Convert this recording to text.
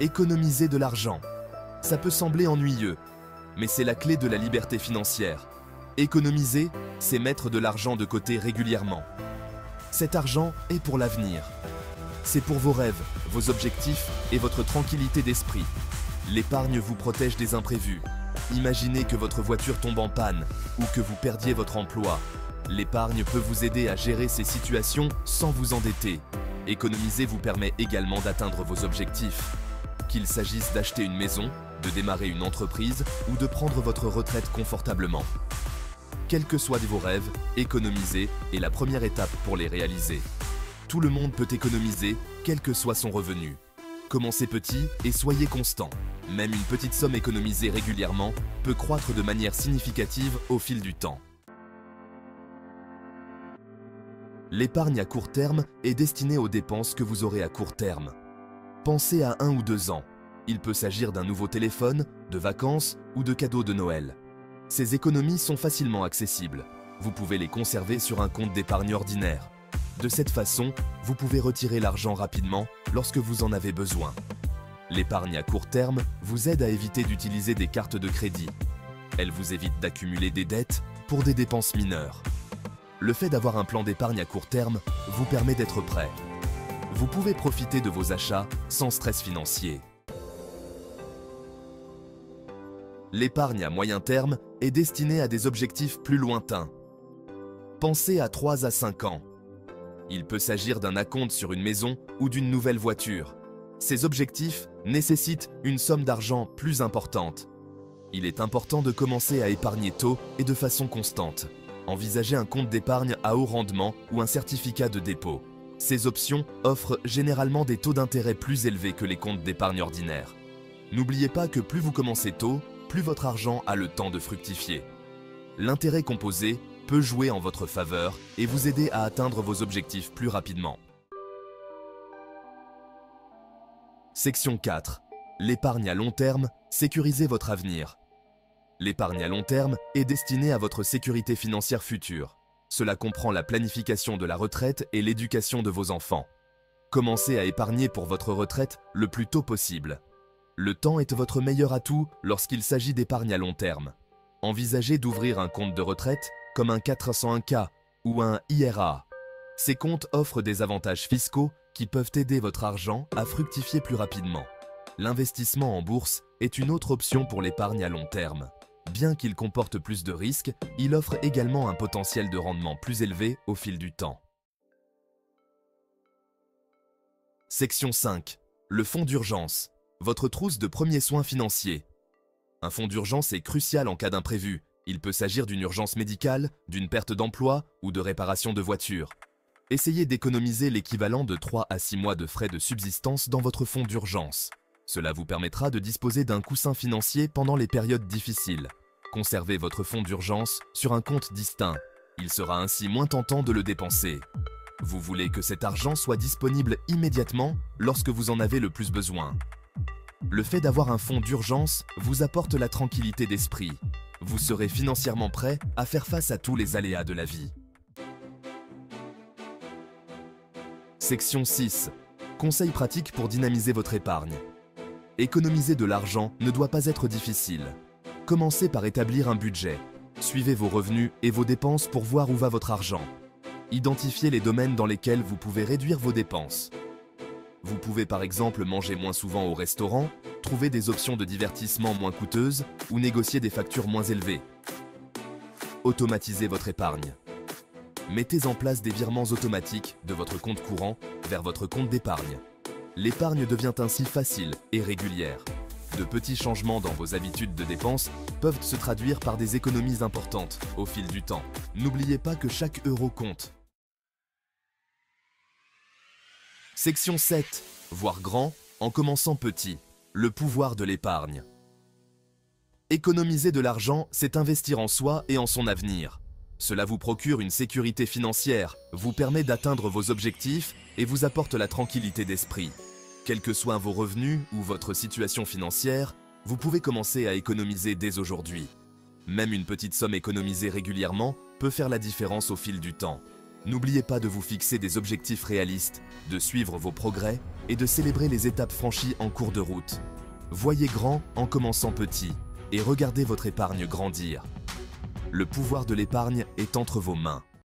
Économiser de l'argent. Ça peut sembler ennuyeux, mais c'est la clé de la liberté financière. Économiser, c'est mettre de l'argent de côté régulièrement. Cet argent est pour l'avenir. C'est pour vos rêves, vos objectifs et votre tranquillité d'esprit. L'épargne vous protège des imprévus. Imaginez que votre voiture tombe en panne ou que vous perdiez votre emploi. L'épargne peut vous aider à gérer ces situations sans vous endetter. Économiser vous permet également d'atteindre vos objectifs. Qu'il s'agisse d'acheter une maison, de démarrer une entreprise ou de prendre votre retraite confortablement. Quels que soient vos rêves, économiser est la première étape pour les réaliser. Tout le monde peut économiser, quel que soit son revenu. Commencez petit et soyez constant. Même une petite somme économisée régulièrement peut croître de manière significative au fil du temps. L'épargne à court terme est destinée aux dépenses que vous aurez à court terme. Pensez à 1 ou 2 ans. Il peut s'agir d'un nouveau téléphone, de vacances ou de cadeaux de Noël. Ces économies sont facilement accessibles. Vous pouvez les conserver sur un compte d'épargne ordinaire. De cette façon, vous pouvez retirer l'argent rapidement lorsque vous en avez besoin. L'épargne à court terme vous aide à éviter d'utiliser des cartes de crédit. Elle vous évite d'accumuler des dettes pour des dépenses mineures. Le fait d'avoir un plan d'épargne à court terme vous permet d'être prêt. Vous pouvez profiter de vos achats sans stress financier. L'épargne à moyen terme est destinée à des objectifs plus lointains. Pensez à 3 à 5 ans. Il peut s'agir d'un acompte sur une maison ou d'une nouvelle voiture. Ces objectifs nécessitent une somme d'argent plus importante. Il est important de commencer à épargner tôt et de façon constante. Envisagez un compte d'épargne à haut rendement ou un certificat de dépôt. Ces options offrent généralement des taux d'intérêt plus élevés que les comptes d'épargne ordinaires. N'oubliez pas que plus vous commencez tôt, plus votre argent a le temps de fructifier. L'intérêt composé peut jouer en votre faveur et vous aider à atteindre vos objectifs plus rapidement. Section 4. L'épargne à long terme, sécurisez votre avenir. L'épargne à long terme est destinée à votre sécurité financière future. Cela comprend la planification de la retraite et l'éducation de vos enfants. Commencez à épargner pour votre retraite le plus tôt possible. Le temps est votre meilleur atout lorsqu'il s'agit d'épargne à long terme. Envisagez d'ouvrir un compte de retraite comme un 401(k) ou un IRA. Ces comptes offrent des avantages fiscaux qui peuvent aider votre argent à fructifier plus rapidement. L'investissement en bourse est une autre option pour l'épargne à long terme. Bien qu'il comporte plus de risques, il offre également un potentiel de rendement plus élevé au fil du temps. Section 5. Le fonds d'urgence. Votre trousse de premiers soins financiers. Un fonds d'urgence est crucial en cas d'imprévu. Il peut s'agir d'une urgence médicale, d'une perte d'emploi ou de réparation de voiture. Essayez d'économiser l'équivalent de 3 à 6 mois de frais de subsistance dans votre fonds d'urgence. Cela vous permettra de disposer d'un coussin financier pendant les périodes difficiles. Conservez votre fonds d'urgence sur un compte distinct. Il sera ainsi moins tentant de le dépenser. Vous voulez que cet argent soit disponible immédiatement lorsque vous en avez le plus besoin. Le fait d'avoir un fonds d'urgence vous apporte la tranquillité d'esprit. Vous serez financièrement prêt à faire face à tous les aléas de la vie. Section 6. Conseils pratiques pour dynamiser votre épargne. Économiser de l'argent ne doit pas être difficile. Commencez par établir un budget. Suivez vos revenus et vos dépenses pour voir où va votre argent. Identifiez les domaines dans lesquels vous pouvez réduire vos dépenses. Vous pouvez par exemple manger moins souvent au restaurant, trouver des options de divertissement moins coûteuses ou négocier des factures moins élevées. Automatisez votre épargne. Mettez en place des virements automatiques de votre compte courant vers votre compte d'épargne. L'épargne devient ainsi facile et régulière. De petits changements dans vos habitudes de dépenses peuvent se traduire par des économies importantes au fil du temps. N'oubliez pas que chaque euro compte. Section 7. Voir grand en commençant petit. Le pouvoir de l'épargne. Économiser de l'argent, c'est investir en soi et en son avenir. Cela vous procure une sécurité financière, vous permet d'atteindre vos objectifs et vous apporte la tranquillité d'esprit. Quels que soient vos revenus ou votre situation financière, vous pouvez commencer à économiser dès aujourd'hui. Même une petite somme économisée régulièrement peut faire la différence au fil du temps. N'oubliez pas de vous fixer des objectifs réalistes, de suivre vos progrès et de célébrer les étapes franchies en cours de route. Voyez grand en commençant petit et regardez votre épargne grandir. Le pouvoir de l'épargne est entre vos mains.